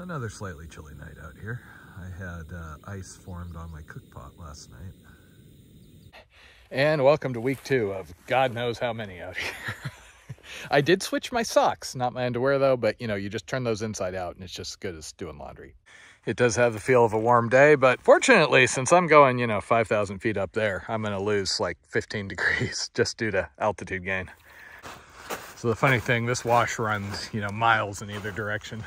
Another slightly chilly night out here. I had ice formed on my cook pot last night. And welcome to week 2 of God knows how many out here. I did switch my socks, not my underwear though, but you know, you just turn those inside out and it's just as good as doing laundry. It does have the feel of a warm day, but fortunately, since I'm going, 5,000 feet up there, I'm going to lose like 15 degrees just due to altitude gain. So the funny thing, this wash runs, miles in either direction.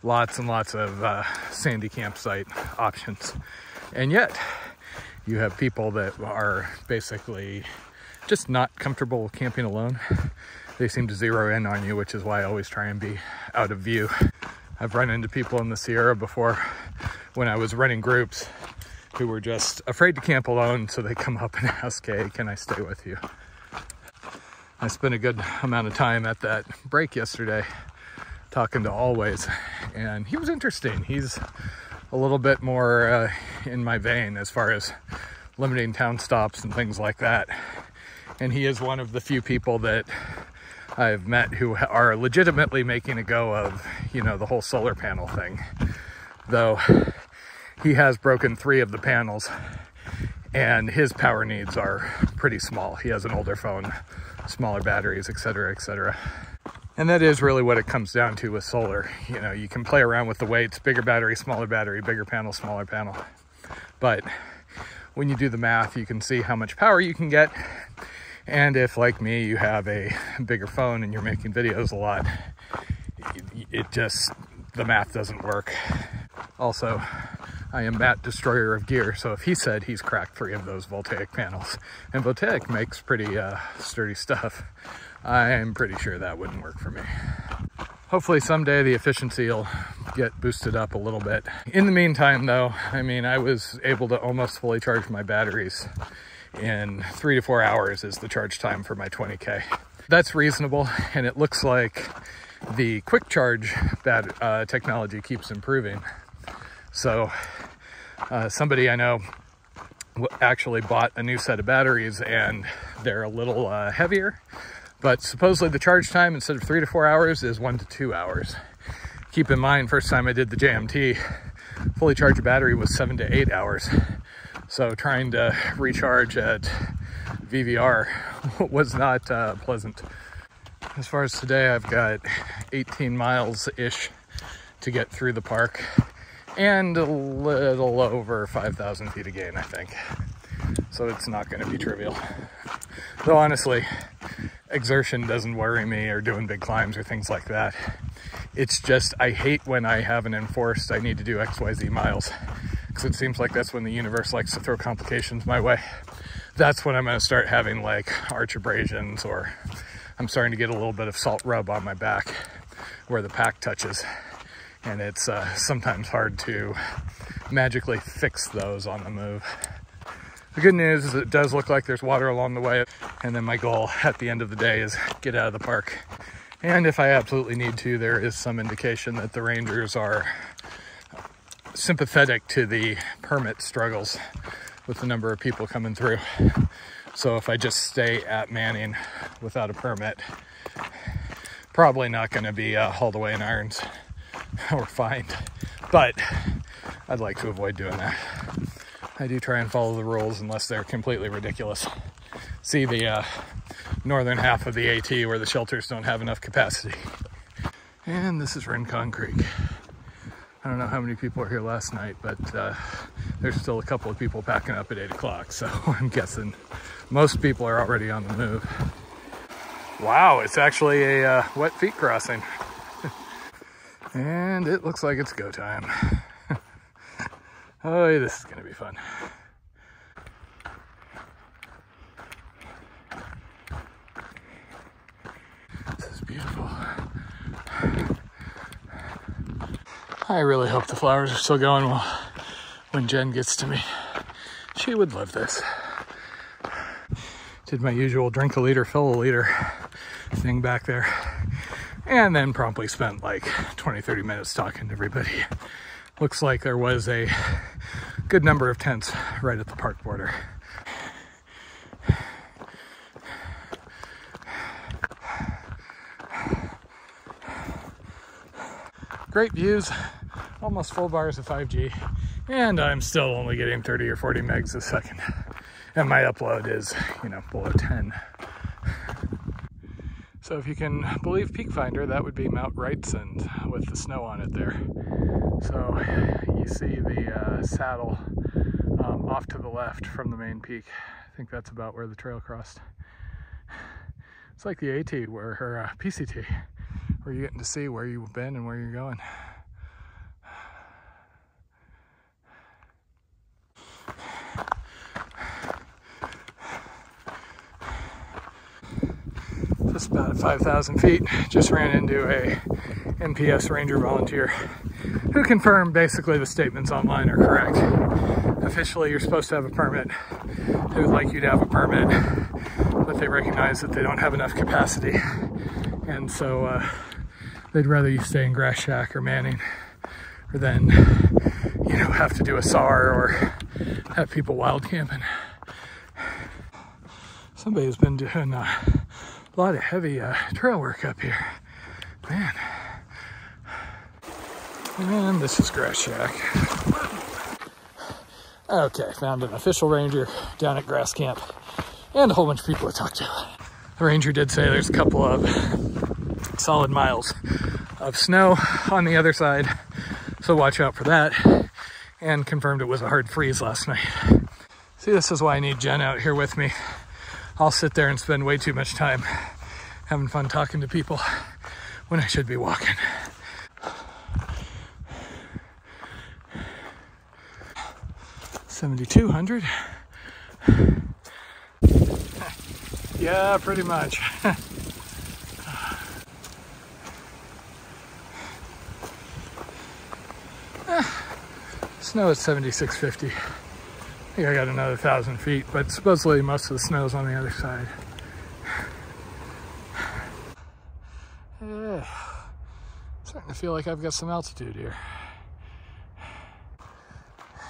Lots and lots of sandy campsite options. And yet, you have people that are basically just not comfortable camping alone. They seem to zero in on you, which is why I always try and be out of view. I've run into people in the Sierra before when I was running groups who were just afraid to camp alone, so they come up and ask, hey, can I stay with you? I spent a good amount of time at that break yesterday talking to Always, and he was interesting. He's a little bit more in my vein as far as limiting town stops and things like that. And he is one of the few people that I've met who are legitimately making a go of, the whole solar panel thing. Though he has broken 3 of the panels and his power needs are pretty small. He has an older phone, smaller batteries, etc., etc. And that is really what it comes down to with solar. You can play around with the weights, bigger battery, bigger panel, smaller panel. But when you do the math, you can see how much power you can get. And if, like me, you have a bigger phone and you're making videos a lot, the math doesn't work. Also, I am Matt, destroyer of gear, so if he said he's cracked 3 of those Voltaic panels, and Voltaic makes pretty sturdy stuff, I'm pretty sure that wouldn't work for me. Hopefully someday the efficiency will get boosted up a little bit. In the meantime though, I was able to almost fully charge my batteries in 3 to 4 hours is the charge time for my 20K. That's reasonable, and it looks like the quick charge technology keeps improving. So somebody I know actually bought a new set of batteries, and they're a little heavier, but supposedly the charge time instead of 3 to 4 hours is 1 to 2 hours. Keep in mind, first time I did the JMT, fully charged battery was 7 to 8 hours. So trying to recharge at VVR was not pleasant. As far as today, I've got 18 miles-ish to get through the park and a little over 5,000 feet of gain, I think. So it's not going to be trivial. Though honestly, exertion doesn't worry me, or doing big climbs or things like that. It's just, I hate when I have an enforced, I need to do XYZ miles. Because it seems like that's when the universe likes to throw complications my way. That's when I'm going to start having like arch abrasions, or I'm starting to get a little bit of salt rub on my back where the pack touches. And it's sometimes hard to magically fix those on the move. The good news is it does look like there's water along the way. And then my goal at the end of the day is get out of the park. And if I absolutely need to, there is some indication that the rangers are sympathetic to the permit struggles with the number of people coming through. So if I just stay at Manning without a permit, probably not going to be hauled away in irons or fined, but I'd like to avoid doing that. I do try and follow the rules unless they're completely ridiculous. See the northern half of the AT where the shelters don't have enough capacity. And this is Rincon Creek. I don't know how many people are here last night, but there's still a couple of people packing up at 8 o'clock, so I'm guessing most people are already on the move. Wow, it's actually a wet feet crossing. And it looks like it's go time. Oh, this is gonna be fun. This is beautiful. I really hope the flowers are still going well when Jen gets to me. She would love this. Did my usual drink a liter, fill a liter thing back there. And then promptly spent like 20-30 minutes talking to everybody. Looks like there was a good number of tents right at the park border. Great views, almost full bars of 5G, and I'm still only getting 30 or 40 megs a second. And my upload is, below 10. So if you can believe Peak Finder, that would be Mount Wrightsand with the snow on it there. So you see the saddle off to the left from the main peak. I think that's about where the trail crossed. It's like the AT or PCT, where you're getting to see where you've been and where you're going. Just about at 5,000 feet, just ran into a MPS Ranger volunteer who confirmed basically the statements online are correct. Officially, you're supposed to have a permit. They would like you to have a permit, but they recognize that they don't have enough capacity. And so they'd rather you stay in Grass Shack or Manning, or then, have to do a SAR or have people wild camping. Somebody's been doing a lot of heavy trail work up here, man. And this is Grass Shack. Okay, found an official ranger down at Grass Camp and a whole bunch of people to talk to. The ranger did say there's a couple of solid miles of snow on the other side, so watch out for that, and confirmed it was a hard freeze last night. See, this is why I need Jen out here with me. I'll sit there and spend way too much time having fun talking to people when I should be walking. $7,200. Yeah, pretty much. Snow is 7,650. I think I got another 1,000 feet, but supposedly most of the snow's on the other side. Yeah, starting to feel like I've got some altitude here.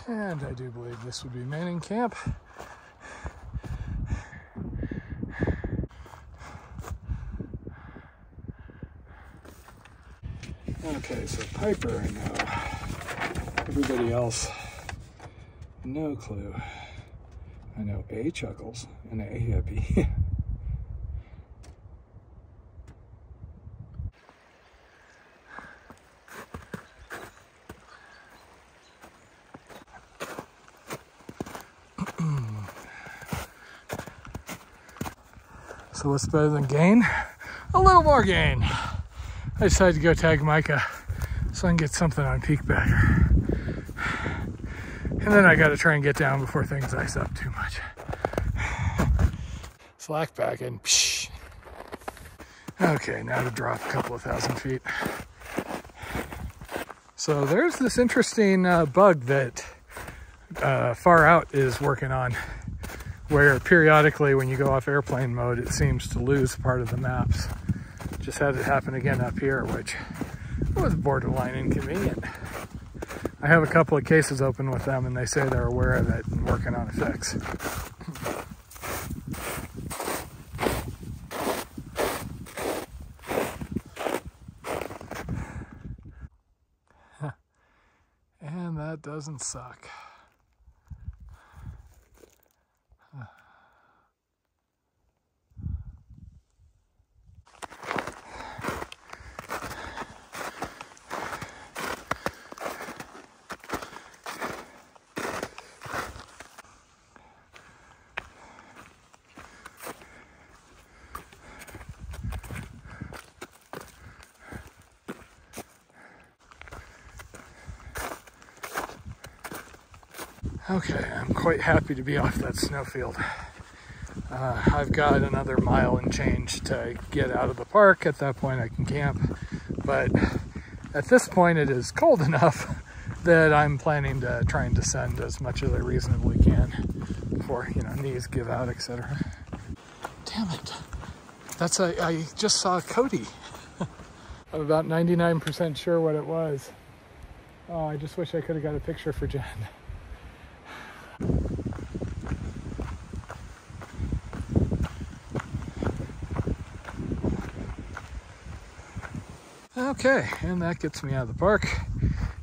And I do believe this would be Manning Camp. Okay, so Piper, I know. Everybody else, no clue. I know A chuckles and A hippie. So what's better than gain? A little more gain. I decided to go tag Mica so I can get something on Peak Bagger. And then I gotta try and get down before things ice up too much. Slack bagging. Psh. Okay, now to drop a couple of 1,000 feet. So there's this interesting bug that Far Out is working on, where periodically when you go off airplane mode, it seems to lose part of the maps. Just had it happen again up here, which was borderline inconvenient. I have a couple of cases open with them and they say they're aware of it and working on a fix. And that doesn't suck. Okay, I'm quite happy to be off that snowfield. I've got another mile and change to get out of the park. At that point I can camp, but at this point it is cold enough that I'm planning to try and descend as much as I reasonably can before, knees give out, etc. Damn it. I just saw Cody. I'm about 99% sure what it was. Oh, I just wish I could have got a picture for Jen. Okay, and that gets me out of the park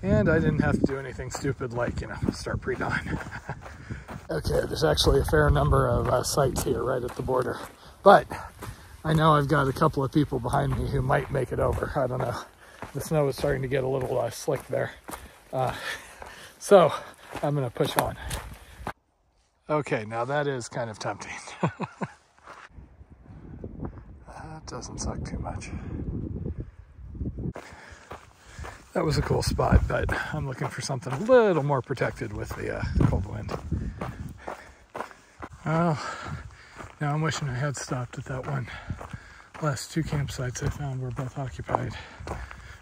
And I didn't have to do anything stupid like, you know, start pre-dawn. Okay, there's actually a fair number of sites here right at the border. But I know I've got a couple of people behind me who might make it over. I don't know. The snow is starting to get a little slick there. So I'm gonna push on. Okay, now that is kind of tempting. That doesn't suck too much. That was a cool spot, but I'm looking for something a little more protected with the cold wind. Well, now I'm wishing I had stopped at that one. Last two campsites I found were both occupied,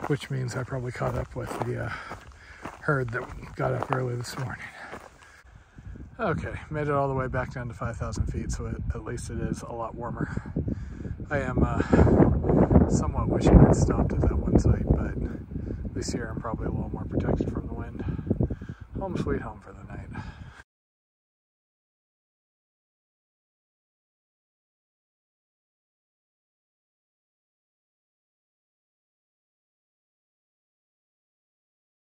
which means I probably caught up with the herd that got up early this morning. Okay, made it all the way back down to 5,000 feet, so at least it is a lot warmer. I am somewhat wishing I'd stopped at that one site, but this year I'm probably a little more protected from the wind. Home sweet home for the night.